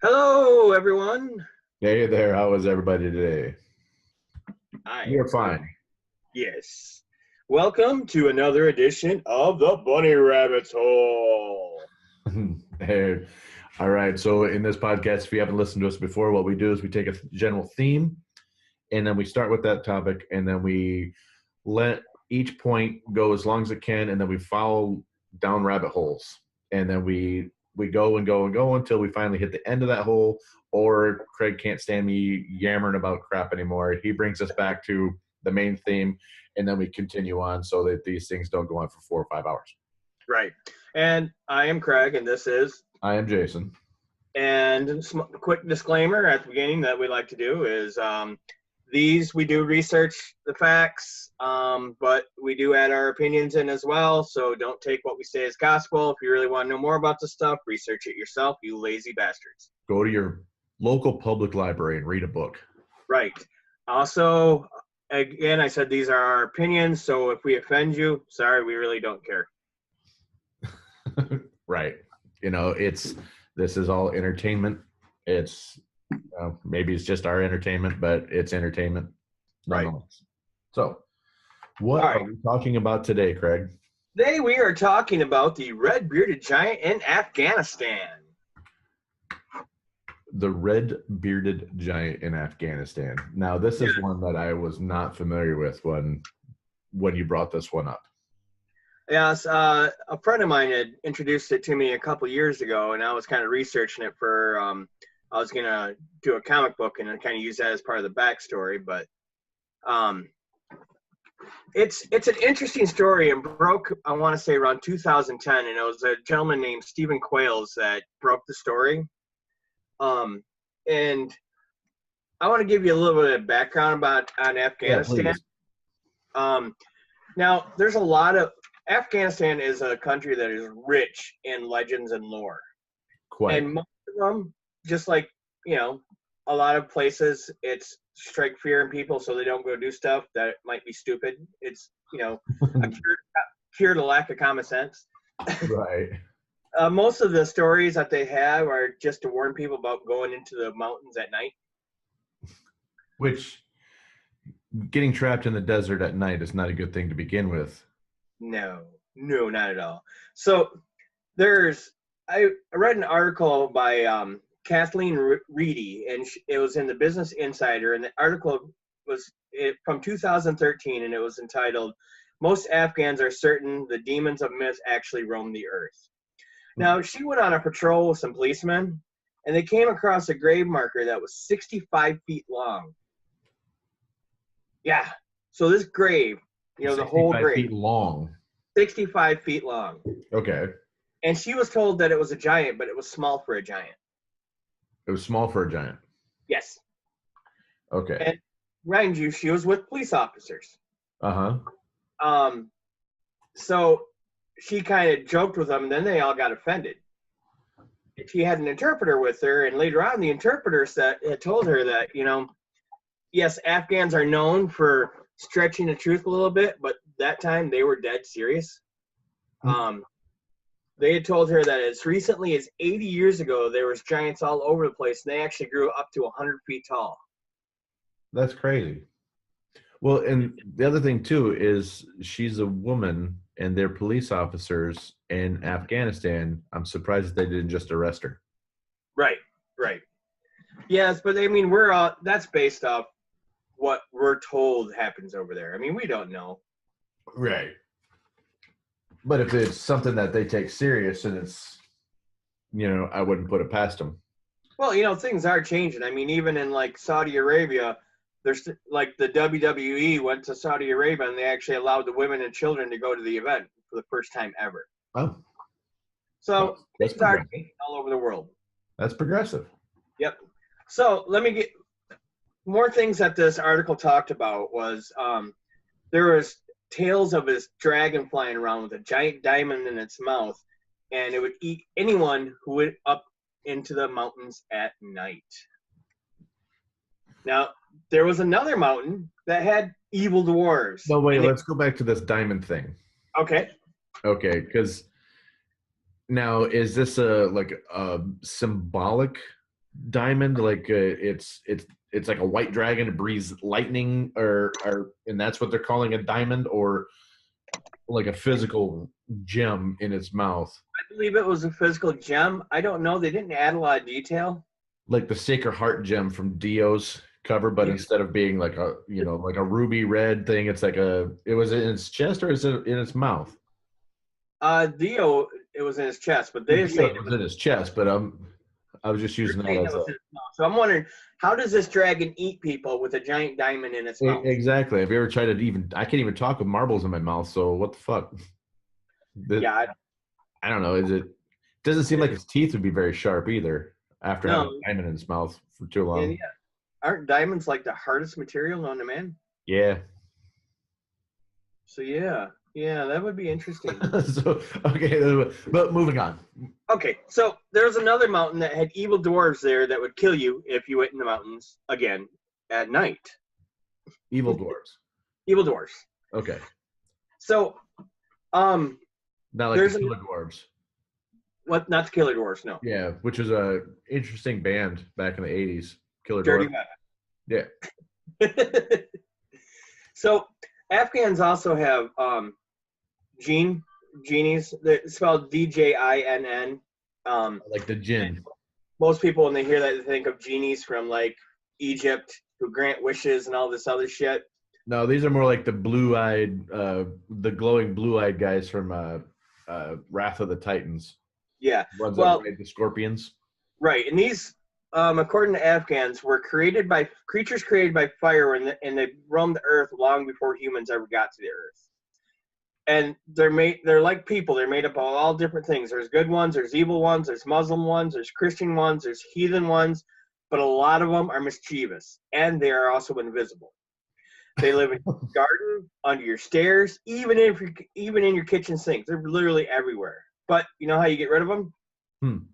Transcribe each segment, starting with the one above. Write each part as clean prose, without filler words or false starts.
Hello, everyone. Hey there, how is everybody today? I am We're fine. Yes. Welcome to another edition of the Bunny Rabbit's Hole. Hey, all right, so in this podcast, if you haven't listened to us before, what we do is we take a general theme, and then we start with that topic, and then we let each point go as long as it can, and then we follow down rabbit holes. And then we go and go and go until we finally hit the end of that hole, or Craig can't stand me yammering about crap anymore. He brings us back to the main theme, and then we continue on so that these things don't go on for 4 or 5 hours. Right. And I am Craig, and this is... I am Jason. And quick disclaimer at the beginning that we like to do is we do research the facts, but we do add our opinions in as well, so don't take what we say as gospel. If you really want to know more about the stuff, research it yourself, you lazy bastards. Go to your local public library and read a book. Right. Also, again, I said these are our opinions, so if we offend you, sorry, we really don't care. Right. You know, this is all entertainment. It's maybe it's just our entertainment, but it's entertainment nonetheless. Right. So, what are we talking about today, Craig? Today we are talking about the red-bearded giant in Afghanistan. The red-bearded giant in Afghanistan. Now, this is one that I was not familiar with when you brought this one up. Yes, a friend of mine had introduced it to me a couple years ago, and I was kind of researching it for, I was going to do a comic book and kind of use that as part of the backstory, but it's an interesting story and broke, I want to say, around 2010, and it was a gentleman named Stephen Quayles that broke the story. And I want to give you a little bit of background on Afghanistan. Yeah, now, there's a lot of... Afghanistan is a country that is rich in legends and lore. Quite. And most of them, just like, a lot of places, it's strike fear in people so they don't go do stuff that might be stupid. It's, a cure to lack of common sense. Right. Most of the stories that they have are just to warn people about going into the mountains at night. Which, getting trapped in the desert at night is not a good thing to begin with. No, not at all. So I read an article by Kathleen Reedy, and it was in the Business Insider, and the article was from 2013, and it was entitled, "Most Afghans Are Certain the Demons of Myth Actually Roam the Earth." Now, she went on a patrol with some policemen, and they came across a grave marker that was 65 feet long. Yeah, so this grave... the whole grave. 65 feet long. 65 feet long. Okay. And she was told that it was a giant, but it was small for a giant. It was small for a giant? Yes. Okay. And mind you, she was with police officers. Uh-huh. So she kind of joked with them, and then they all got offended. She had an interpreter with her, and later on the interpreter had told her that, yes, Afghans are known for stretching the truth a little bit, but that time they were dead serious. They had told her that as recently as 80 years ago, there was giants all over the place, and they actually grew up to 100 feet tall. That's crazy. Well, and the other thing, too, is she's a woman, and they're police officers in Afghanistan. I'm surprised they didn't just arrest her. Right. Yes, but, that's based off what we're told happens over there. I mean, we don't know. Right. But if it's something that they take serious, and it's, I wouldn't put it past them. Well, things are changing. I mean, even in, Saudi Arabia, there's, the WWE went to Saudi Arabia, and they actually allowed the women and children to go to the event for the first time ever. Oh. So, things are changing all over the world. That's progressive. Yep. So, let me get... More things that this article talked about was there was tales of this dragon flying around with a giant diamond in its mouth, and it would eat anyone who went up into the mountains at night. Now, there was another mountain that had evil dwarves. No, wait, let's go back to this diamond thing. Okay. Okay, because Now, is this a symbolic diamond? Like it's like a white dragon. It breathes lightning, or and that's what they're calling a diamond, or like a physical gem in its mouth, I believe it was a physical gem. I don't know. They didn't add a lot of detail. like the Sacred Heart gem from Dio's cover, but Yeah. instead of being like a like a ruby red thing, it's like it was in its chest or is it in its mouth? Dio, it was in his chest, but Well, they're saying Dio's it was was. in his chest, but I was just They're using that saying as it a was in his mouth. So I'm wondering, how does this dragon eat people with a giant diamond in its mouth? exactly. Have you ever tried to even? I can't even talk with marbles in my mouth. So what the fuck? Yeah, I don't know. Is it? Doesn't seem like his teeth would be very sharp either after having no, a diamond in his mouth for too and long. yeah, aren't diamonds like the hardest material known to man? Yeah. So yeah, that would be interesting. So okay, but moving on. Okay, so there's another mountain that had evil dwarves there that would kill you if you went in the mountains again at night. Evil dwarves. Evil dwarves. Okay. So, Not like there's the Killer Dwarves. what? Not the killer dwarves, no. Yeah, which was a interesting band back in the 80s. Killer Dirty Dwarves. Yeah. So Afghans also have genies. It's spelled DJINN. Like the gin. Most people, when they hear that, they think of genies from like Egypt who grant wishes and all this other shit. No, these are more like the blue-eyed, the glowing blue-eyed guys from Wrath of the Titans. Yeah. Ones Well, that ride the scorpions. right. And these, according to Afghans, were created by creatures created by fire, and they roamed the earth long before humans ever got to the earth. And they're like people. They're made up of all different things. There's good ones, there's evil ones, there's Muslim ones, there's Christian ones, there's heathen ones, but a lot of them are mischievous, and they are also invisible. They live in your garden, under your stairs, even in your kitchen sink. They're literally everywhere. But you know how you get rid of them?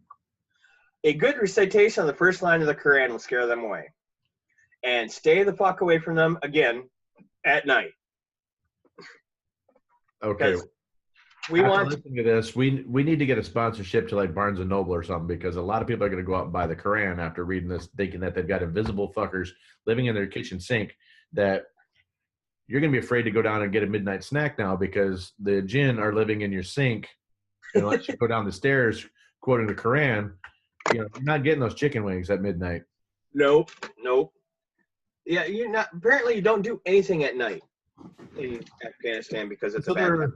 A good recitation of the first line of the Quran will scare them away. And stay the fuck away from them again at night. Okay. We want listening to this. We need to get a sponsorship to like Barnes and Noble or something, because a lot of people are going to go out and buy the Quran after reading this, thinking that they've got invisible fuckers living in their kitchen sink. That you're going to be afraid to go down and get a midnight snack now because the jinn are living in your sink. Unless you go down the stairs, quoting the Quran, you're not getting those chicken wings at midnight. Nope. Yeah, you're not. Apparently, you don't do anything at night in Afghanistan because it's a bad country.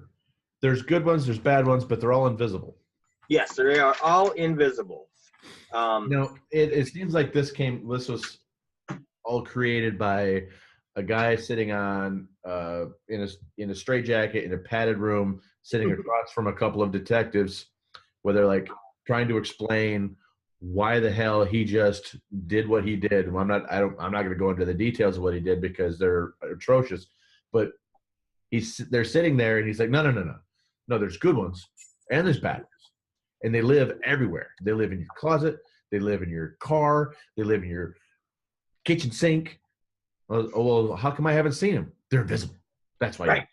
There's good ones, there's bad ones, but they're all invisible. Yes, they are all invisible. It seems like this was all created by a guy sitting on in a straitjacket in a padded room, sitting across from a couple of detectives, where they're like trying to explain why the hell he just did what he did. I'm not going to go into the details of what he did because they're atrocious, but they're sitting there and he's like, no, there's good ones and there's bad ones, and they live everywhere. They live in your closet, they live in your car, they live in your kitchen sink. Well, how come I haven't seen them? They're invisible. That's why. Right.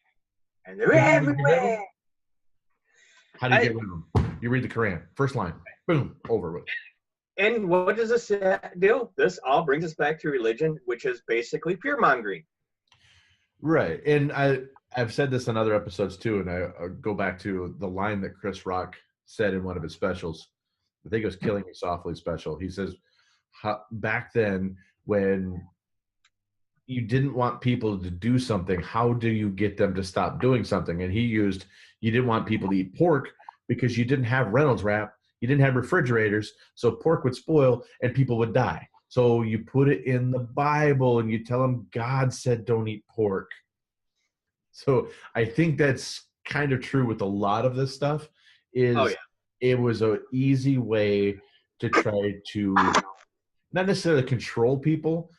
And they're everywhere. How do you get rid of them? You read the Quran. First line. Boom. Over with. And what does this do? This all brings us back to religion, which is basically fear-mongering. Right. And I've said this in other episodes too, and I go back to the line that Chris Rock said in one of his specials. I think it was Killing Me Softly special. He says, back then when you didn't want people to do something, how do you get them to stop doing something? And he used, you didn't want people to eat pork because you didn't have Reynolds wrap, you didn't have refrigerators, so pork would spoil and people would die. So you put it in the Bible and you tell them God said don't eat pork. So I think that's kind of true with a lot of this stuff. It was an easy way to try to not necessarily control people,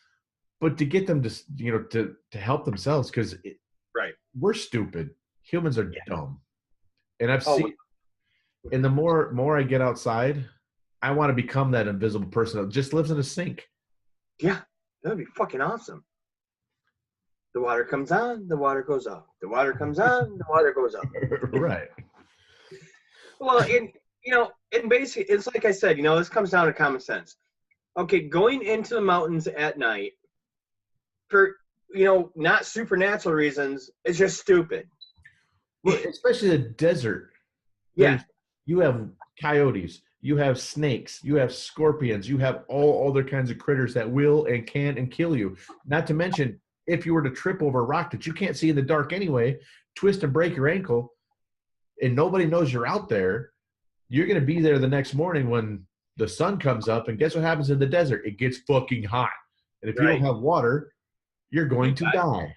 but to get them to help themselves, because we're stupid. Humans are dumb. And I've seen, and the more I get outside, I want to become that invisible person that just lives in a sink. Yeah, that would be fucking awesome. The water comes on, the water goes off. The water comes on, the water goes off. Right. Well, you know, and basically, it's like I said, you know, this comes down to common sense. Okay, going into the mountains at night for, you know, not supernatural reasons is just stupid. Well, especially the desert. Yeah, You have coyotes, you have snakes, you have scorpions, you have all other kinds of critters that will and can and kill you. Not to mention, if you were to trip over a rock that you can't see in the dark anyway, twist and break your ankle, and nobody knows you're out there, you're going to be there the next morning when the sun comes up. And guess what happens in the desert? It gets fucking hot. And if you don't right. have water, you're You going to die.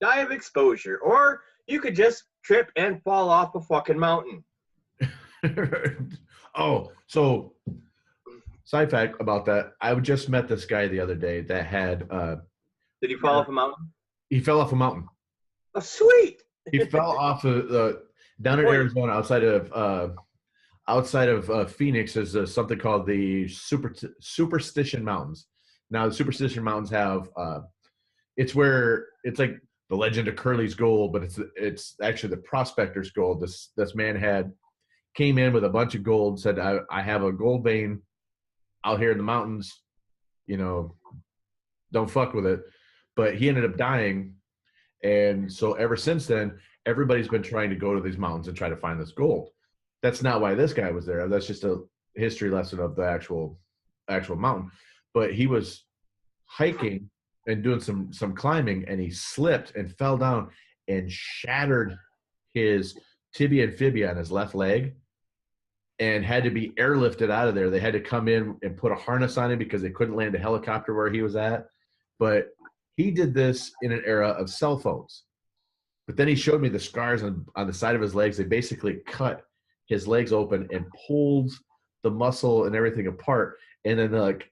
die of exposure, or you could just trip and fall off a fucking mountain. Oh, so side fact about that, I just met this guy the other day that had Did he fall off a mountain? he fell off a mountain. Oh, sweet. He fell off of down in Arizona, outside of Phoenix, is something called the Superstition Mountains. Now, the Superstition Mountains have it's where it's like the Legend of Curly's gold, but it's actually the prospector's gold. This man came in with a bunch of gold, said, I have a gold vein out here in the mountains, you know, don't fuck with it. But he ended up dying. And so ever since then, everybody's been trying to go to these mountains and try to find this gold. That's not why this guy was there. That's just a history lesson of the actual mountain. But he was hiking and doing some climbing, and he slipped and fell down and shattered his tibia and fibia on his left leg, and had to be airlifted out of there. They had to come in and put a harness on him because they couldn't land a helicopter where he was at. But he did this in an era of cell phones. But then he showed me the scars on the side of his legs. They basically cut his legs open and pulled the muscle and everything apart, and then like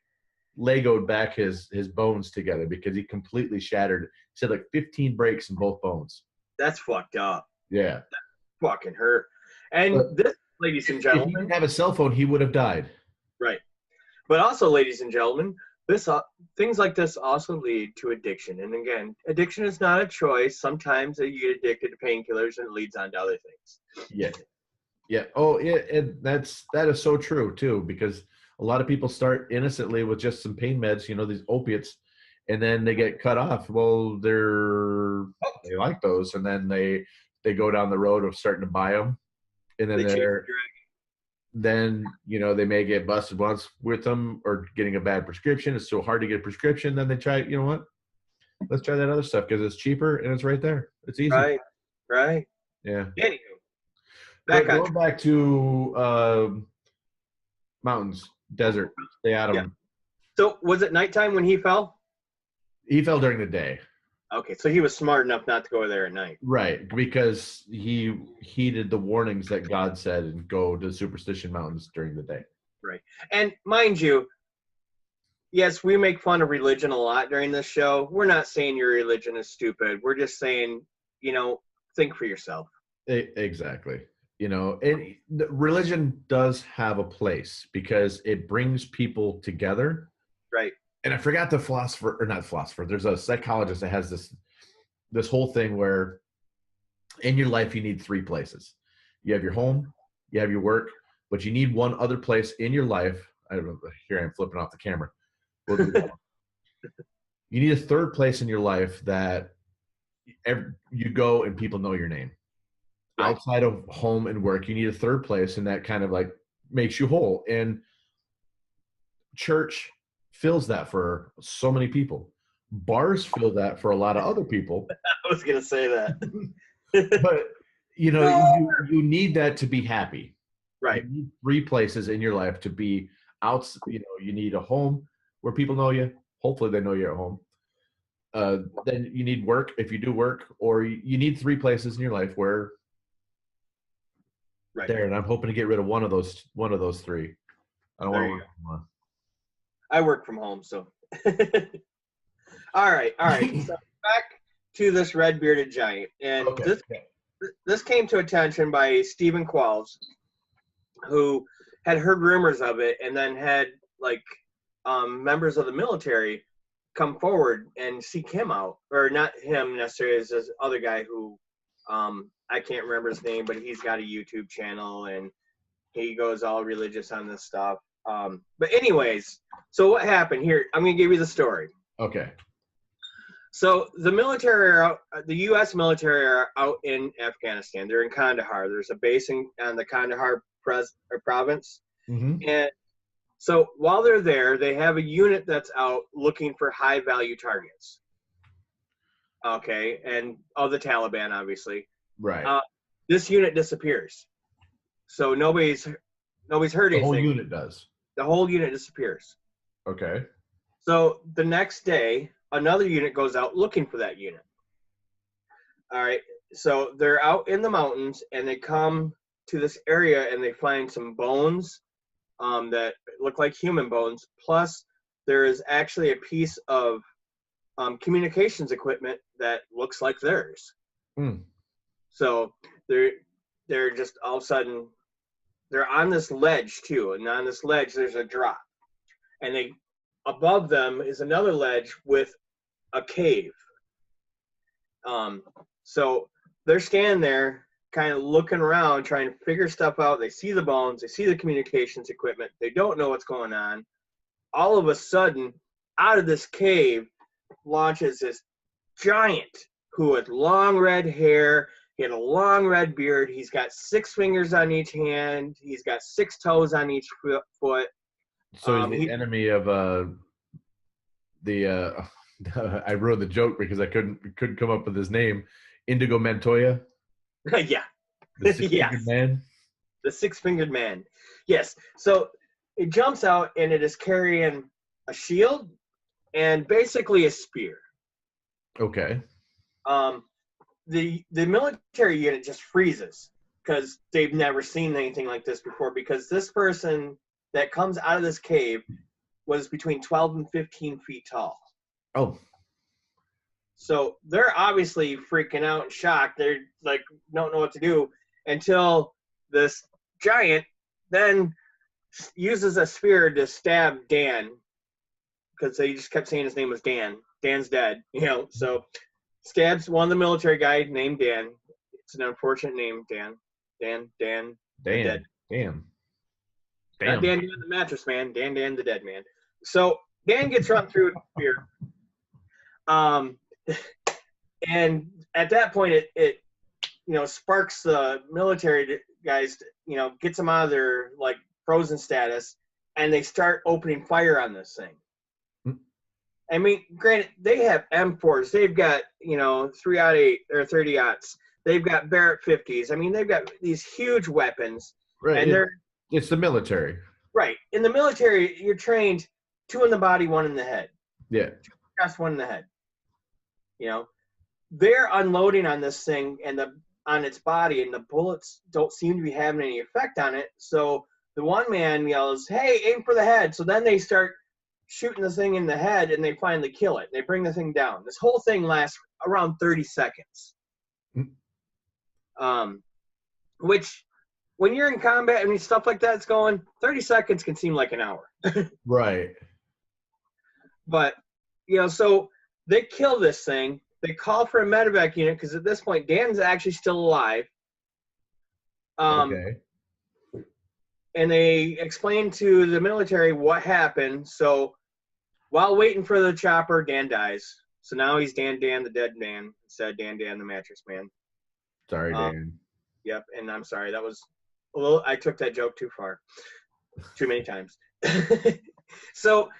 Legoed back his bones together because he completely shattered. He said like 15 breaks in both bones. That's fucked up. Yeah. That fucking hurt. And this, ladies and If gentlemen, he didn't have a cell phone, he would have died. right. But also, ladies and gentlemen, this things like this also lead to addiction. And again, addiction is not a choice. Sometimes you get addicted to painkillers, and it leads on to other things. Yeah. Oh, that is so true too, because a lot of people start innocently with just some pain meds, you know, these opiates, and then they get cut off. Well, they like those, and then they go down the road of starting to buy them, and then you know, they may get busted once with them or getting a bad prescription. It's so hard to get a prescription. Then they try, you know what? Let's try that other stuff because it's cheaper and it's right there. It's easy. Right. Yeah. Anywho, Going back to mountains, desert, stay out of them. So was it nighttime when he fell? He fell during the day. Okay, so he was smart enough not to go there at night. Right, because he heeded the warnings that God said and go to the Superstition Mountains during the day. Right. And mind you, yes, we make fun of religion a lot during this show. We're not saying your religion is stupid. We're just saying, you know, think for yourself. Exactly. You know, religion does have a place because it brings people together. Right. And I forgot the philosopher, or not philosopher, there's a psychologist that has this whole thing where in your life you need three places. You have your home, you have your work, but you need one other place in your life. I don't know, here I am flipping off the camera. You need a third place in your life that you go and people know your name. Right. Outside of home and work, you need a third place, and that kind of like makes you whole. And church fills that for so many people. Bars fill that for a lot of other people. I was gonna say that. But you know, you need that to be happy. Right. You need three places in your life to be out. You know, you need a home where people know you. Hopefully they know you're at home. Then you need work if you do work, or you need three places in your life where there. And I'm hoping to get rid of one of those three. I don't want to work from home. I work from home, so. All right. So back to this red-bearded giant, and this came to attention by Stephen Qualls, who had heard rumors of it, and then had like members of the military come forward and seek him out, or not him necessarily, as this other guy who I can't remember his name, but he's got a YouTube channel, and he goes all religious on this stuff. But anyways, so what happened here? I'm going to give you the story. Okay. So the military are out, the U.S. military are out in Afghanistan. They're in Kandahar. There's a base on the Kandahar province. Mm-hmm. And so while they're there, they have a unit that's out looking for high-value targets. Okay, and of the Taliban, obviously. Right. This unit disappears. So nobody's heard anything. The whole unit does. The whole unit disappears. Okay. So the next day, another unit goes out looking for that unit. All right. So they're out in the mountains, and they come to this area, and they find some bones that look like human bones. Plus, there is actually a piece of communications equipment that looks like theirs. So they're just all of a sudden, they're on this ledge too, and on this ledge there's a drop, and above them is another ledge with a cave. So they're standing there kind of looking around, trying to figure stuff out. They see the bones, they see the communications equipment, they don't know what's going on. All of a sudden, out of this cave launches this giant who had long red hair. He had a long red beard. He's got 6 fingers on each hand. He's got 6 toes on each foot. So he's the enemy of I wrote the joke because I couldn't come up with his name. Indigo Montoya. Yeah. The 6-fingered man. The 6-fingered man. Yes. So it jumps out, and it is carrying a shield and basically a spear. Okay. The military unit just freezes because they've never seen anything like this before, because this person that comes out of this cave was between 12 and 15 feet tall. Oh. So they're obviously freaking out and shocked. They're like, don't know what to do, until this giant then uses a spear to stab Dan, because they just kept saying his name was Dan. Dan's dead, so stabs one of the military guy named Dan. It's an unfortunate name, Dan. Dan. Dead. Damn. Not Dan the mattress man. Dan the dead man. So Dan gets run through with spear. And at that point, it sparks the military guys, gets them out of their like frozen status, and they start opening fire on this thing. I mean, granted, they have M4s. They've got 308 or 30-aughts. They've got Barrett 50s. I mean, they've got these huge weapons. Right. And it's the military. Right. In the military, you're trained 2 in the body, 1 in the head. Yeah. 2 chest, 1 in the head. They're unloading on this thing and on its body, and the bullets don't seem to be having any effect on it. So the one man yells, "Hey, aim for the head!" So then they start shooting the thing in the head, and they finally kill it. They bring the thing down. This whole thing lasts around 30 seconds. Which, when you're in combat and stuff like that's going, 30 seconds can seem like an hour. Right. But, so they kill this thing. They call for a medevac unit, because at this point, Dan's actually still alive. Okay. And they explain to the military what happened. So while waiting for the chopper, Dan dies. So now he's Dan the dead man instead of Dan the mattress man. Sorry, Dan. Yep, and I'm sorry. That was a little. I took that joke too far, too many times. So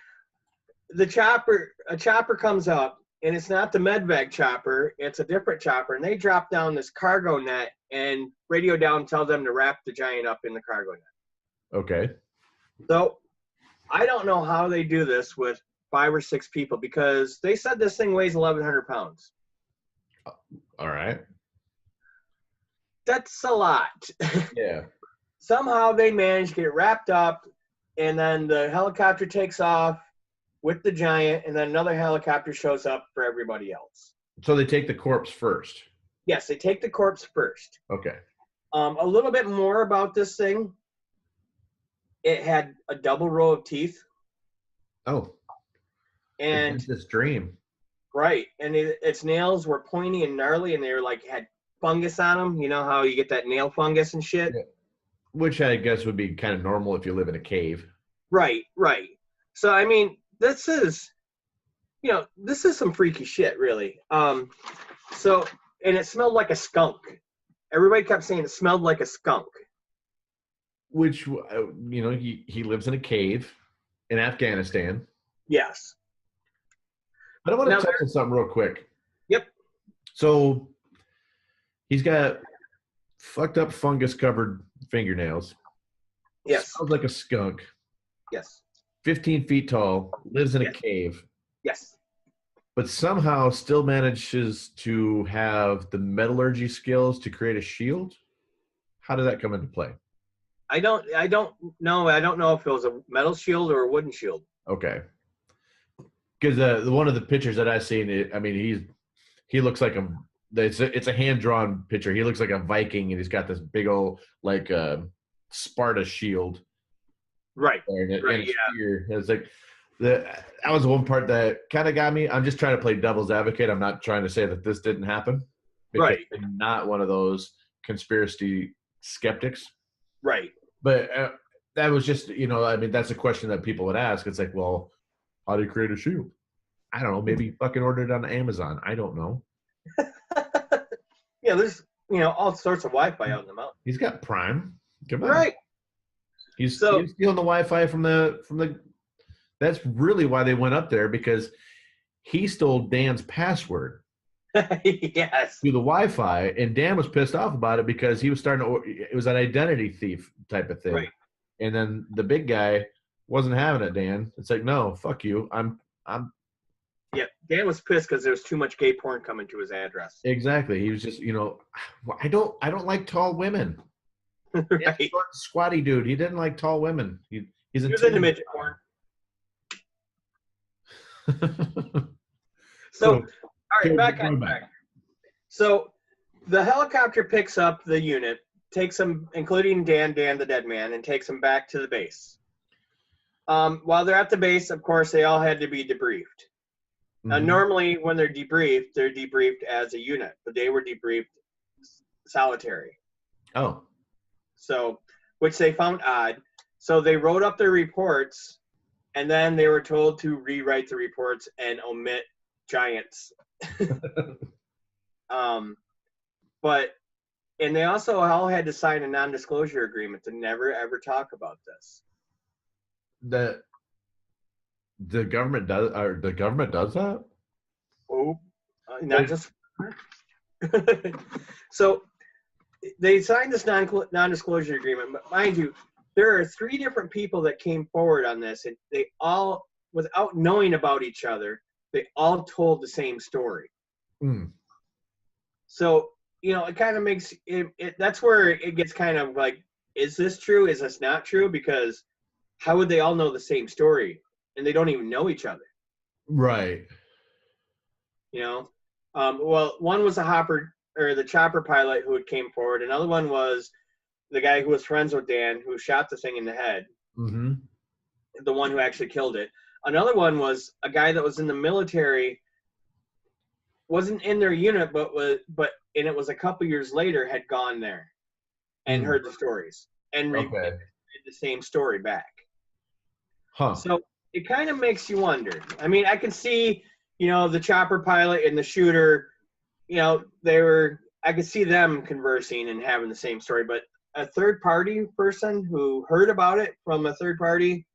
a chopper comes up, and it's not the medvac chopper. It's a different chopper, and they drop down this cargo net and radio down, tell them to wrap the giant up in the cargo net. Okay. So I don't know how they do this with 5 or 6 people, because they said this thing weighs 1,100 pounds. All right. That's a lot. Yeah. Somehow they managed to get it wrapped up, and then the helicopter takes off with the giant, and then another helicopter shows up for everybody else. So they take the corpse first. Yes, they take the corpse first. Okay. A little bit more about this thing. It had a double row of teeth. Oh. And this dream. Right. And its nails were pointy and gnarly, and they were like had fungus on them. You know how you get that nail fungus and shit? Yeah. which I guess would be kind of normal if you live in a cave. Right, right. So I mean, this is, this is some freaky shit, really. So, and it smelled like a skunk. Everybody kept saying it smelled like a skunk. Which, he lives in a cave in Afghanistan. Yes. But I want to Now, touch on something real quick. yep. So he's got fucked up fungus covered fingernails. Yes. Smells like a skunk. Yes. 15 feet tall, lives in a Yes. cave, Yes. but somehow still manages to have the metallurgy skills to create a shield. How did that come into play? I don't know. I don't know if it was a metal shield or a wooden shield. Okay. Because one of the pictures that I've seen, he looks like it's a hand-drawn picture. He looks like a Viking, and he's got this big old, like, Sparta shield. Right. And Right. a spear. It's like, that was the one part that kind of got me. I'm just trying to play devil's advocate. I'm not trying to say that this didn't happen. Right. I'm not one of those conspiracy skeptics. Right. But that was just, that's a question that people would ask. It's like, well, how do you create a shield? I don't know. Maybe you fucking ordered it on Amazon. I don't know. Yeah, there's, all sorts of Wi-Fi out in the mountain. He's got Prime. Come on. Right. He's stealing the Wi-Fi from the. That's really why they went up there, because he stole Dan's password. Yes. To the Wi-Fi, and Dan was pissed off about it because he was starting to. It was an identity thief type of thing. Right. And then the big guy wasn't having it. Dan, it's like, no, fuck you. I'm. Yeah, Dan was pissed because there was too much gay porn coming to his address. Exactly. He was just, I don't like tall women. Right. Short, squatty dude. He didn't like tall women. He was into midget porn. So, all right, back on track. So, the helicopter picks up the unit, takes them, including Dan the dead man, and takes them back to the base. While they're at the base, of course, they all had to be debriefed. Mm-hmm. Normally, when they're debriefed as a unit, but they were debriefed solitary. Oh. So, which they found odd. So they wrote up their reports, and then they were told to rewrite the reports and omit giants. And they also all had to sign a non-disclosure agreement to never ever talk about this. The government does, or the government does that? Oh, not just. So they signed this non-disclosure agreement, but mind you, there are 3 different people that came forward on this, and they all, without knowing about each other, they all told the same story. So, it kind of makes it that's where it gets kind of like, is this true? Is this not true? Because how would they all know the same story? And they don't even know each other. Right. Well, one was the chopper pilot who came forward. Another one was the guy who was friends with Dan, who shot the thing in the head. Mm-hmm. The one who actually killed it. Another one was a guy that was in the military, wasn't in their unit, and it was a couple years later, had gone there and heard the stories and read the same story back. Huh. So it kind of makes you wonder. I mean, I can see, the chopper pilot and the shooter, I could see them conversing and having the same story, but a third party person who heard about it from a third party,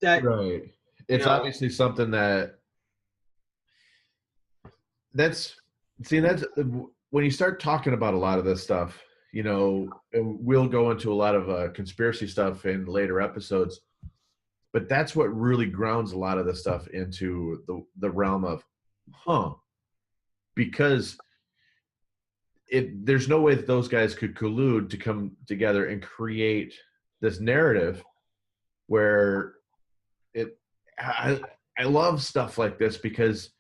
right. It's obviously something that's when you start talking about a lot of this stuff, and we'll go into a lot of conspiracy stuff in later episodes, but that's what really grounds a lot of this stuff into the realm of, because there's no way that those guys could collude to come together and create this narrative where I love stuff like this, because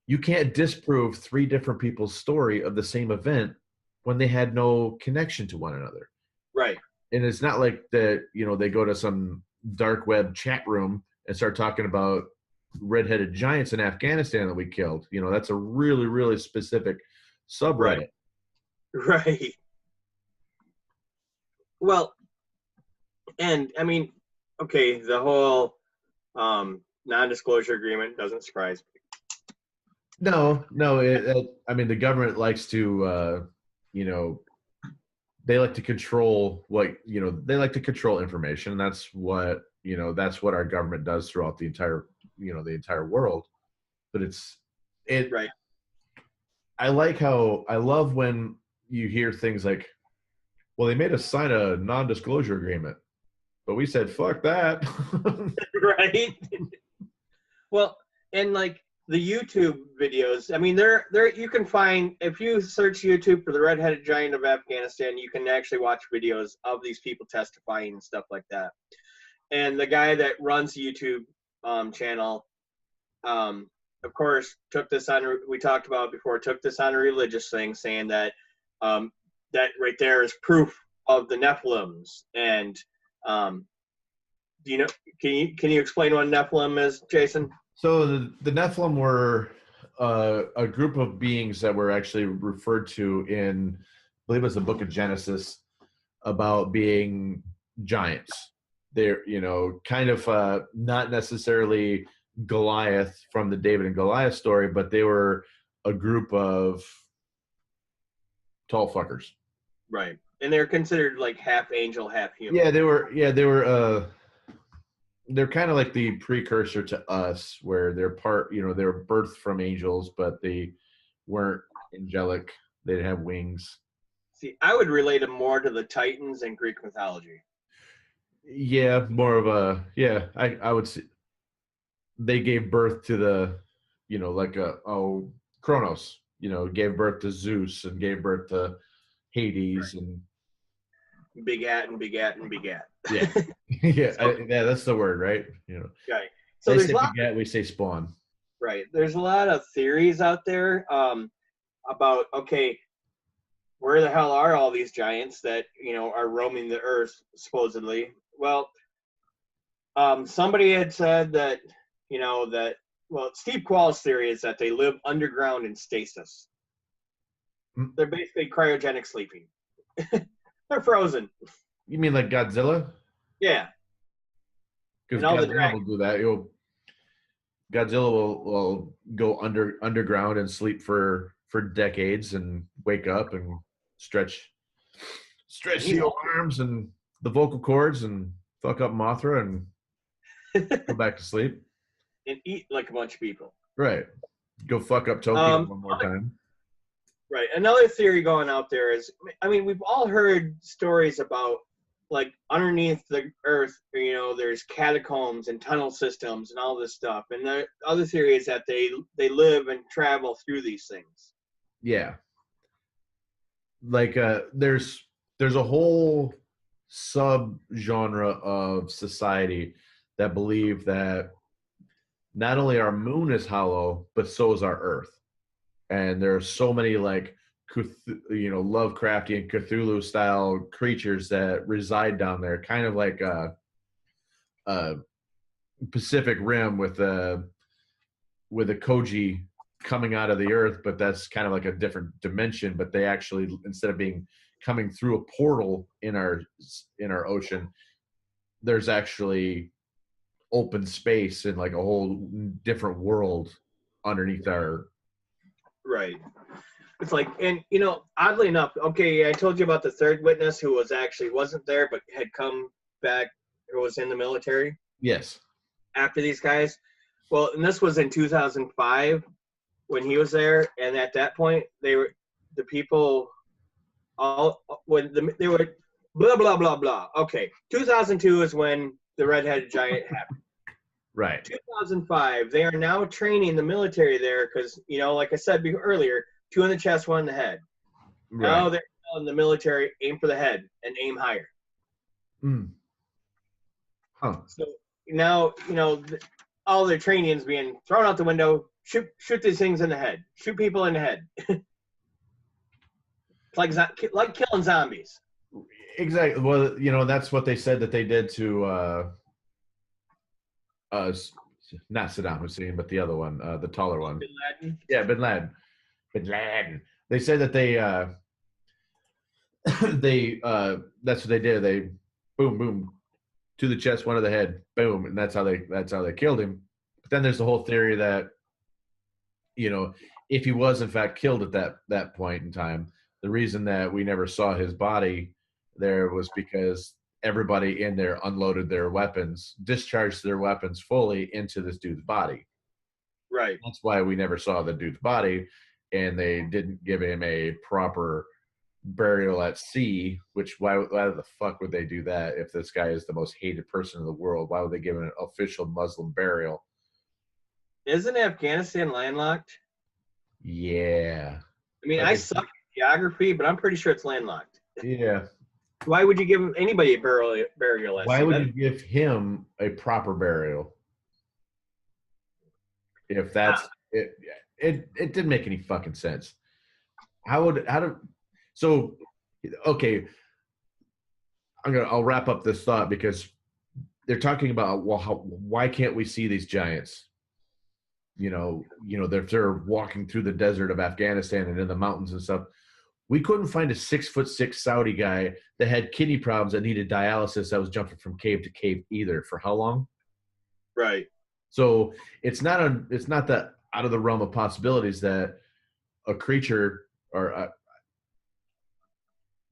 you can't disprove 3 different people's story of the same event when they had no connection to one another. Right. And it's not like that, they go to some dark web chat room and start talking about red-headed giants in Afghanistan that we killed. That's a really, really specific subreddit. Right. Well, And I mean, okay, the whole non-disclosure agreement doesn't surprise me. No. I mean, the government likes to, you know, they like to control they like to control information. That's what our government does throughout the entire world. But it. Right. I love when you hear things like, well, they made us sign a non-disclosure agreement, but we said, fuck that. Right. Well, and like the YouTube videos, I mean, there you can find, if you search YouTube for the red-headed giant of Afghanistan, you can actually watch videos of these people testifying and stuff like that. And the guy that runs the YouTube channel, of course, took this on. We talked about it before. Took this on a religious thing, saying that that right there is proof of the Nephilims. And do you know? Can you explain what Nephilim is, Jason? So the Nephilim were a group of beings that were actually referred to in, I believe it's the book of Genesis, about being giants. They're, kind of not necessarily Goliath from the David and Goliath story, but they were a group of tall fuckers. Right. And they're considered like half angel, half human. Yeah, they were they're kind of like the precursor to us, where they're they're birthed from angels, but they weren't angelic. They didn't have wings. See, I would relate them more to the Titans in Greek mythology. Yeah, more of a, I would say they gave birth to the, Kronos, gave birth to Zeus and gave birth to Hades and begat and begat and begat. Yeah. Yeah, that's the word, right? Okay. So they say begat, we say spawn. Right. There's a lot of theories out there about, okay, where the hell are all these giants that, are roaming the earth, supposedly? Well, somebody had said that, Steve Qualls' theory is that they live underground in stasis. They're basically cryogenic sleeping. They're frozen. You mean like Godzilla? Yeah. Because Godzilla will do that. Godzilla will go underground and sleep for decades and wake up and stretch the arms and the vocal cords and fuck up Mothra and go back to sleep. And eat like a bunch of people. Right. Go fuck up Tokyo one more time. Right. Another theory going out there is, we've all heard stories about, like, underneath the earth, there's catacombs and tunnel systems and all this stuff. And the other theory is that they live and travel through these things. Yeah. Like, there's a whole sub-genre of society that believe that not only our moon is hollow, but so is our earth. And there are so many, like, Lovecraftian Cthulhu style creatures that reside down there, kind of like a Pacific Rim with a Koji coming out of the earth, but that's kind of like a different dimension. But they actually, instead of coming through a portal in our ocean, there's actually open space and like a whole different world underneath our. Right. It's like, and oddly enough, okay, I told you about the third witness who wasn't there, but had come back, or was in the military. Yes. After these guys. Well, and this was in 2005 when he was there, and at that point, they were the people they were blah blah blah blah. Okay, 2002 is when the red-headed giant happened. Right. 2005, they are now training the military there because, like I said earlier, 2 in the chest, 1 in the head. Right. Now they're telling the military, aim for the head and aim higher. Huh. So now, all their training is being thrown out the window. Shoot these things in the head. Shoot people in the head. like killing zombies. Exactly. Well, that's what they said that they did to not Saddam Hussein, but the other one, the taller one. Bin Laden? Yeah, Bin Laden. They said that they that's what they did. They boom, to the chest, one to the head, boom, and that's how they killed him. But then there's the whole theory that, you know, if he was in fact killed at that point in time, the reason that we never saw his body there was because everybody in there unloaded their weapons, discharged their weapons fully into this dude's body. Right. That's why we never saw the dude's body, and they didn't give him a proper burial at sea. Which why the fuck would they do that if this guy is the most hated person in the world? Why would they give him an official Muslim burial? Isn't Afghanistan landlocked? Yeah. I mean, I suck at geography, but I'm pretty sure it's landlocked. Yeah. Why would you give anybody a burial? Why would you give him a proper burial? If that's it, it didn't make any fucking sense. So okay, I'll wrap up this thought because they're talking about, well, why can't we see these giants? You know, they're walking through the desert of Afghanistan and in the mountains and stuff. We couldn't find a 6'6" Saudi guy that had kidney problems that needed dialysis that was jumping from cave to cave either. For how long? Right. So it's not that out of the realm of possibilities that a creature or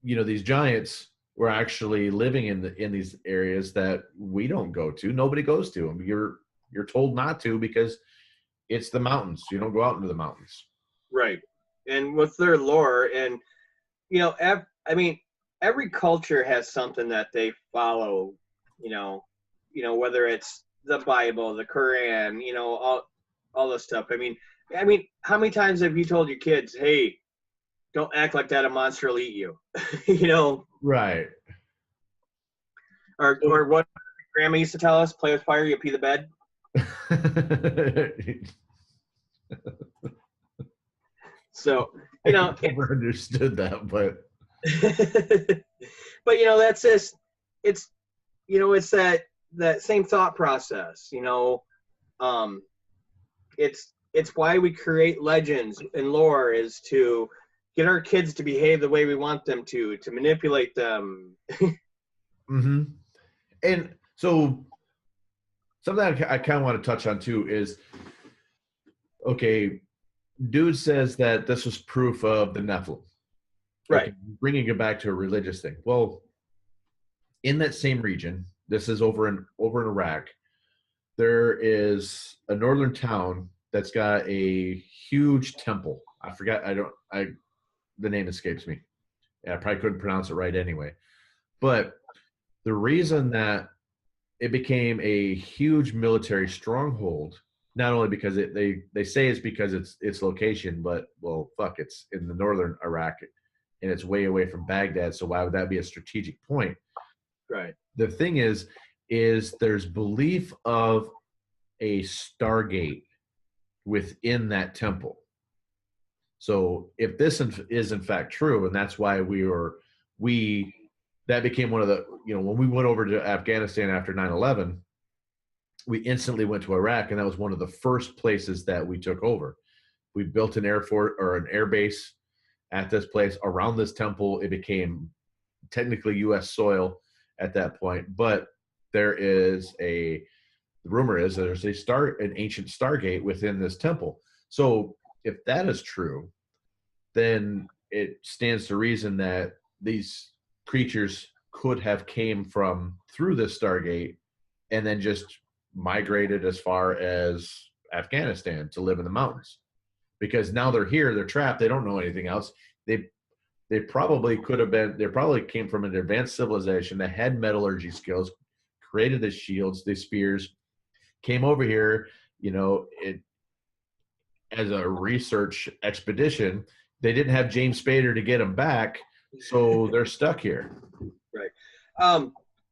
these giants were actually living in these areas that we don't go to. Nobody goes to them. You're told not to because it's the mountains. You don't go out into the mountains. Right. And with their lore, and I mean, every culture has something that they follow. Whether it's the Bible, the Quran, all this stuff. I mean, how many times have you told your kids, "Hey, don't act like that, a monster will eat you," Right. Or what Grandma used to tell us: "Play with fire, you pee the bed." So I never understood that, but but that's just it's that same thought process. It's why we create legends and lore, is to get our kids to behave the way we want them to manipulate them. Mm-hmm. And so something I kind of want to touch on too is, okay, dude says that this was proof of the Nephilim. Right. Okay, bringing it back to a religious thing. Well, in that same region, this is over in Iraq, there is a northern town that's got a huge temple. I forgot. The name escapes me. I probably couldn't pronounce it right anyway. But the reason that it became a huge military stronghold, not only because they say it's because its location, but well, fuck, it's in the northern Iraq and it's way away from Baghdad. So why would that be a strategic point? Right. The thing is there's belief of a Stargate within that temple. So if this is in fact true, and that's why that became one of the, when we went over to Afghanistan after 9/11, we instantly went to Iraq, and that was one of the first places that we took over. We built an air base at this place around this temple. It became technically U.S. soil at that point, but the rumor is that there's an ancient Stargate within this temple. So if that is true, then it stands to reason that these creatures could have came through this Stargate and then just migrated as far as Afghanistan to live in the mountains. Because now they're here, they're trapped, they don't know anything else. They probably came from an advanced civilization that had metallurgy skills, created the shields, the spears, came over here, as a research expedition. They didn't have James Spader to get them back, so they're stuck here. Right.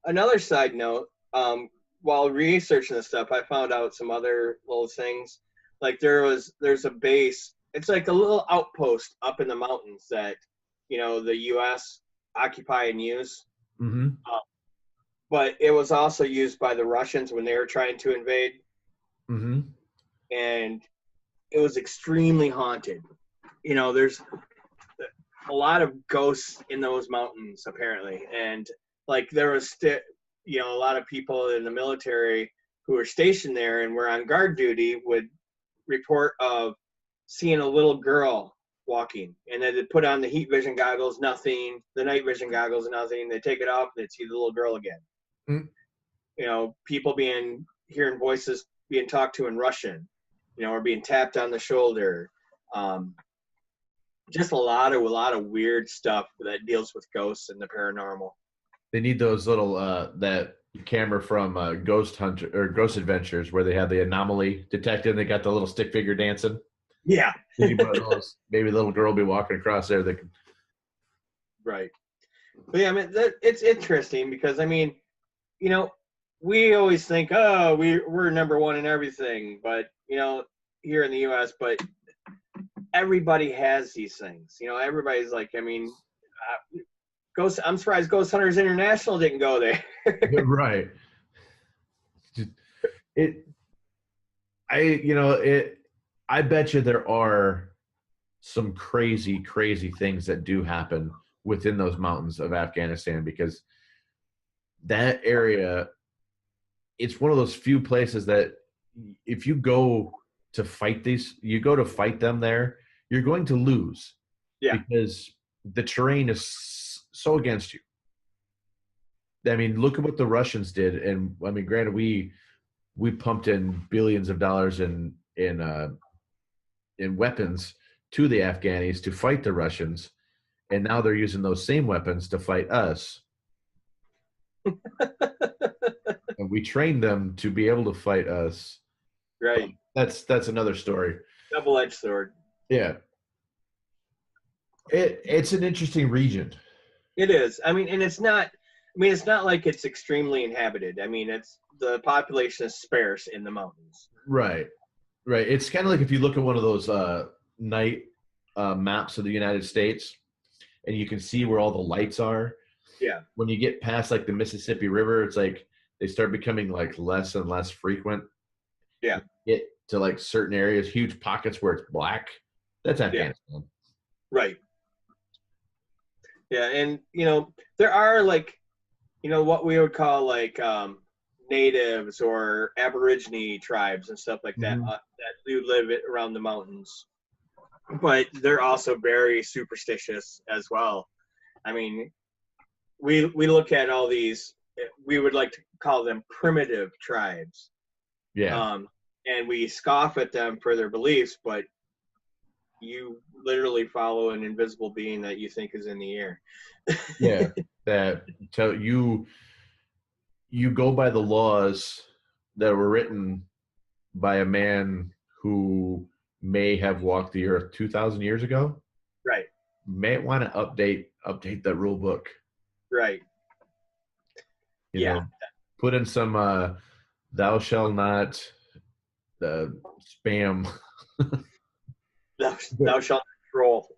Another side note, while researching this stuff, I found out some other little things. Like there's a base. It's like a little outpost up in the mountains that, the U.S. occupy and use. Mm-hmm. But it was also used by the Russians when they were trying to invade. Mm-hmm. And it was extremely haunted. There's a lot of ghosts in those mountains apparently, and like there was you know, a lot of people in the military who were stationed there and were on guard duty would report of seeing a little girl walking, and then they'd put on the heat vision goggles, nothing, the night vision goggles, nothing. They take it off, and they'd see the little girl again. Mm. You know, people hearing voices being talked to in Russian, you know, or being tapped on the shoulder. Just a lot of weird stuff that deals with ghosts and the paranormal. They need those little that camera from Ghost Hunter or Ghost Adventures where they have the anomaly detected and they got the little stick figure dancing. Yeah. Maybe a little girl will be walking across there. Right. But yeah, I mean, it's interesting because, I mean, you know, we always think, oh, we're number one in everything, but, you know, here in the U.S., but everybody has these things. You know, everybody's like, I mean, I'm surprised Ghost Hunters International didn't go there. Right. I bet you there are some crazy, crazy things that do happen within those mountains of Afghanistan, because that area, it's one of those few places that if you go to fight them there, you're going to lose. Yeah. Because the terrain is so against you. I mean, look at what the Russians did. And I mean, granted, we pumped in billions of dollars in weapons to the Afghanis to fight the Russians, and now they're using those same weapons to fight us. And we trained them to be able to fight us. Right. That's another story. Double-edged sword. Yeah. It's an interesting region. It is. I mean, and it's not like it's extremely inhabited. I mean, the population is sparse in the mountains. Right. Right. It's kind of like if you look at one of those night maps of the United States and you can see where all the lights are. Yeah. When you get past like the Mississippi River, it's like they start becoming like less and less frequent. Yeah. You get to like certain areas, huge pockets where it's black. That's Afghanistan. Yeah. Right. Yeah, and you know, there are like, you know, what we would call like natives or Aborigine tribes and stuff like that that do live around the mountains, but they're also very superstitious as well. I mean, we look at all these, we would like to call them primitive tribes. Yeah. And we scoff at them for their beliefs, but you literally follow an invisible being that you think is in the air. Yeah, that tell you go by the laws that were written by a man who may have walked the earth 2,000 years ago. Right. May want to update that rule book. Right. You know, put in some thou shall not spam. Thou shalt not troll.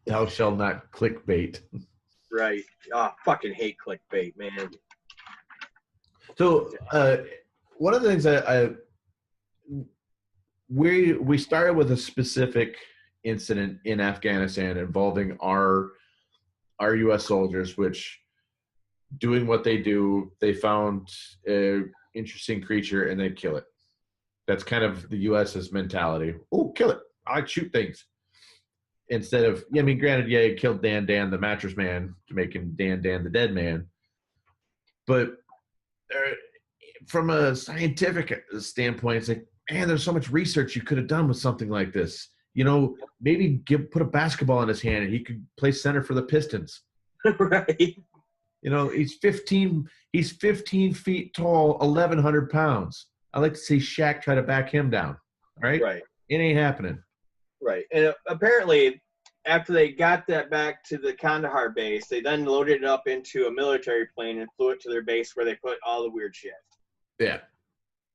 Thou shall not clickbait. Right. Oh, fucking hate clickbait, man. So one of the things we started with a specific incident in Afghanistan involving our U.S. soldiers, which doing what they do, they found an interesting creature and they kill it. That's kind of the U.S.'s mentality. Oh, kill it. I shoot things. Instead of, I mean, granted, yeah, you killed Dan the mattress man to make him Dan the dead man. But from a scientific standpoint, it's like, man, there's so much research you could have done with something like this. You know, maybe put a basketball in his hand and he could play center for the Pistons. Right. You know, he's 15 feet tall, 1,100 pounds. I like to see Shaq try to back him down. Right? Right. It ain't happening. Right. And apparently, after they got that back to the Kandahar base, they then loaded it up into a military plane and flew it to their base where they put all the weird shit. Yeah.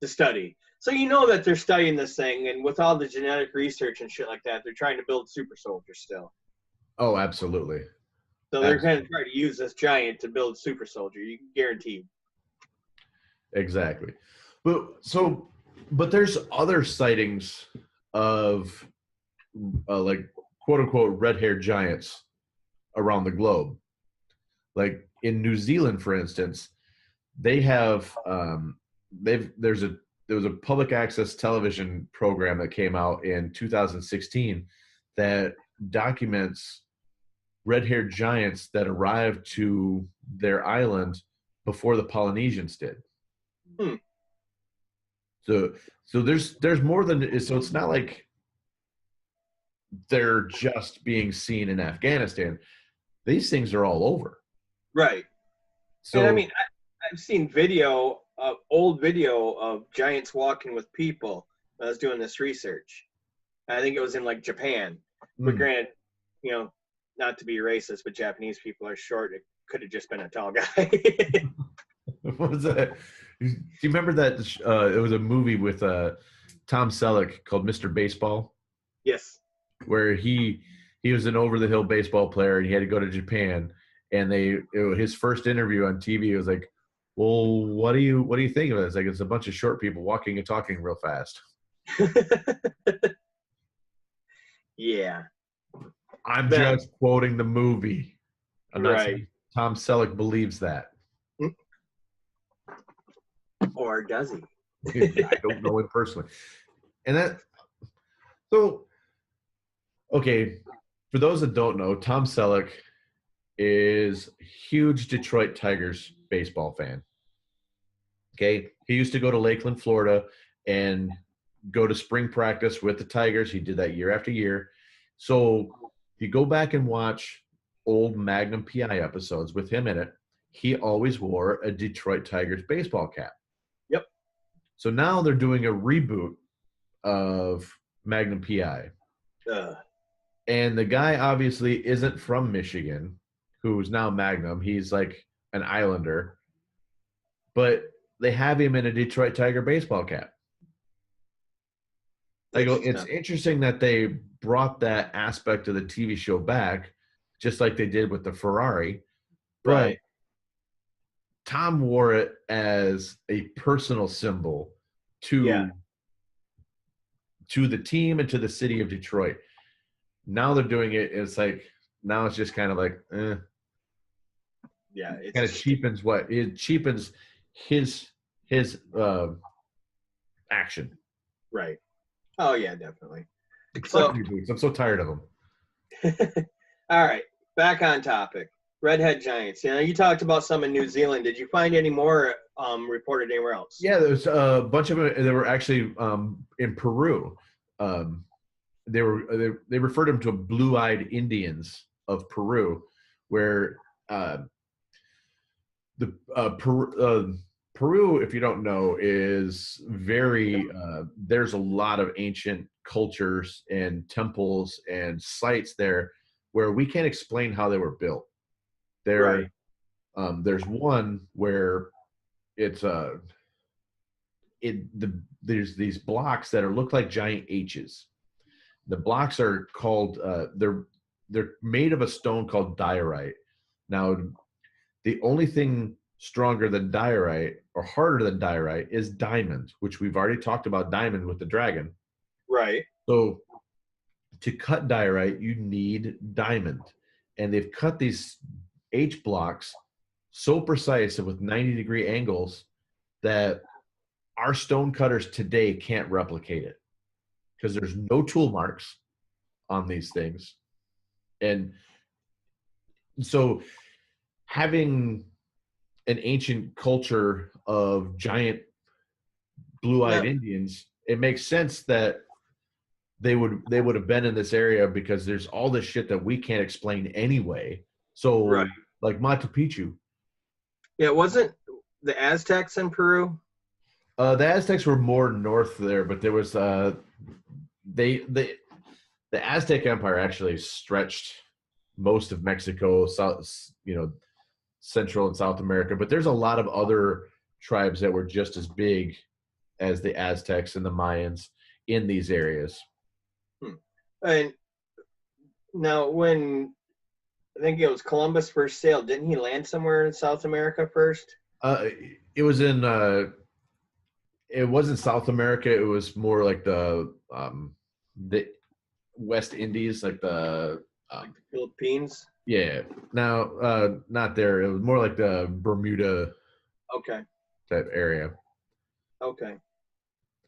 To study. So you know that they're studying this thing, and with all the genetic research and shit like that, they're trying to build super soldiers still. Oh, absolutely. So they're going to try to use this giant to build super soldier. You can guarantee. Exactly. But there's other sightings of like quote unquote red-haired giants around the globe. Like in New Zealand, for instance, they have there was a public access television program that came out in 2016 that documents red-haired giants that arrived to their island before the Polynesians did. Hmm. So there's more than, so it's not like they're just being seen in Afghanistan. These things are all over. Right. So And I mean, I've seen old video of giants walking with people when I was doing this research. I think it was in like Japan. But granted, you know, not to be racist, but Japanese people are short. It could have just been a tall guy. what was that? Do you remember that it was a movie with Tom Selleck called Mr. Baseball? Yes. Where he was an over the hill baseball player and he had to go to Japan, and his first interview on TV was like, well, what do you think of it? It's like, it's a bunch of short people walking and talking real fast. Yeah. I'm just quoting the movie. I'm not saying Tom Selleck believes that. Or does he? I don't know him personally. And so, okay, for those that don't know, Tom Selleck is a huge Detroit Tigers baseball fan. Okay, he used to go to Lakeland, Florida, and go to spring practice with the Tigers. He did that year after year. So if you go back and watch old Magnum PI episodes with him in it, he always wore a Detroit Tigers baseball cap. Yep. So now they're doing a reboot of Magnum PI. And the guy obviously isn't from Michigan, who's now Magnum. He's like an Islander. But they have him in a Detroit Tiger baseball cap. It's interesting that they brought that aspect of the TV show back, just like they did with the Ferrari. But Tom wore it as a personal symbol to the team and to the city of Detroit. Now they're doing it. It's like, now it's just kind of like, yeah, it kind of cheapens his action. Right. Oh yeah, definitely. I'm so tired of them. All right, back on topic. Redhead giants. You know, you talked about some in New Zealand. Did you find any more reported anywhere else? Yeah, there's a bunch of them. They were actually in Peru. They referred them to blue-eyed Indians of Peru, where Peru, if you don't know, is very there's a lot of ancient cultures and temples and sites there where we can't explain how they were built. There's one where it's there's these blocks that look like giant H's. The blocks are called they're made of a stone called diorite. Now, the only thing stronger than diorite or harder than diorite is diamond, which we've already talked about diamond with the dragon. Right. So to cut diorite, you need diamond. And they've cut these H blocks so precise and with 90-degree angles that our stone cutters today can't replicate it because there's no tool marks on these things. And so having an ancient culture of giant blue-eyed Indians, it makes sense that they would have been in this area because there's all this shit that we can't explain anyway. So like Machu Picchu. Yeah, wasn't the Aztecs in Peru? The Aztecs were more north there, but there was the Aztec Empire actually stretched most of Mexico, South, Central and South America. But there's a lot of other tribes that were just as big as the Aztecs and the Mayans in these areas. And now, when I think it was Columbus first sailed, didn't he land somewhere in South America first? It was in. It wasn't South America. It was more like the West Indies, like the Philippines. Yeah. Now, not there. It was more like the Bermuda Okay. type area. Okay.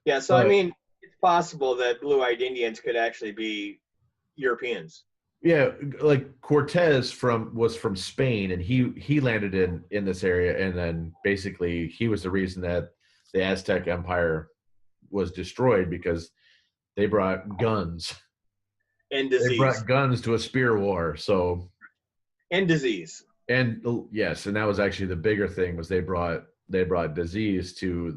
Yeah. So I But mean, it's possible that blue-eyed Indians could actually be Europeans. yeah, like Cortez was from Spain, and he landed in this area, and then basically he was the reason that the Aztec Empire was destroyed because they brought guns. And They disease. brought guns to a spear war. So And disease. and yes, and that was actually the bigger thing was they brought disease to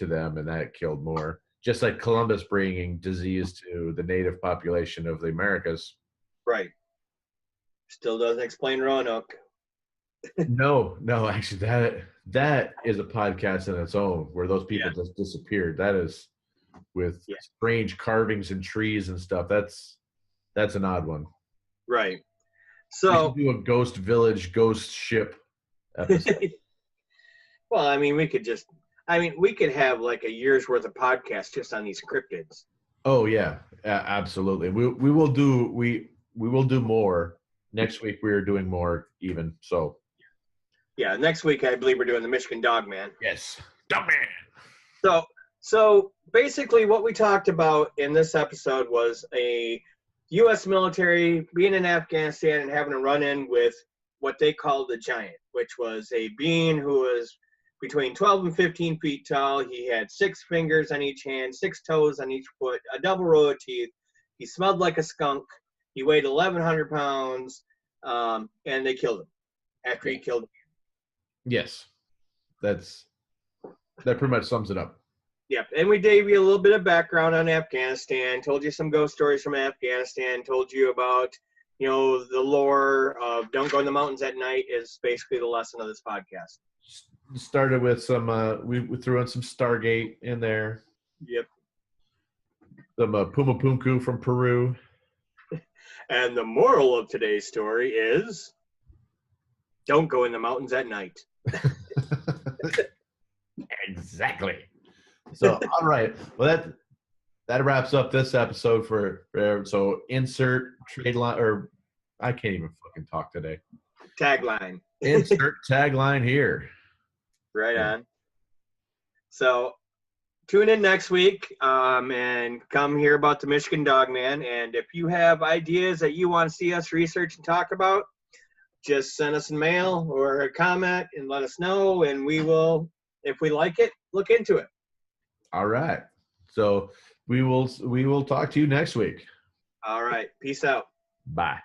them, and that killed more. Just like Columbus bringing disease to the native population of the Americas. Right. Still doesn't explain Roanoke. No, actually, that is a podcast in its own, where those people Yeah. just disappeared. That is with Yeah. strange carvings and trees and stuff. That's an odd one. Right. We should So, do a ghost village, ghost ship episode. well, I mean, we could have like a year's worth of podcasts just on these cryptids. Oh yeah, absolutely. We will do more next week. We are doing more even. So Yeah. Next week, I believe we're doing the Michigan Dog Man. yes, dumb man. So basically, what we talked about in this episode was a U.S. military being in Afghanistan and having a run-in with what they called the giant, which was a being who was between 12 and 15 feet tall. He had 6 fingers on each hand, 6 toes on each foot, a double row of teeth. He smelled like a skunk. He weighed 1,100 pounds, and they killed him after he killed him. Yes, that pretty much sums it up. Yep, and we gave you a little bit of background on Afghanistan, told you some ghost stories from Afghanistan, told you about, the lore of don't go in the mountains at night is basically the lesson of this podcast. Started with some we threw in some Stargate in there. Yep. Some Puma Punku from Peru. And the moral of today's story is don't go in the mountains at night. Exactly. So all right. Well, that wraps up this episode so insert trade line, or I can't even fucking talk today. Tagline. Insert tagline here. Right on. So tune in next week and come hear about the Michigan Dog Man. And if you have ideas that you want to see us research and talk about, just send us a mail or a comment and let us know. And we will, if we like it, look into it. All right. So we will talk to you next week. All right. Peace out. Bye.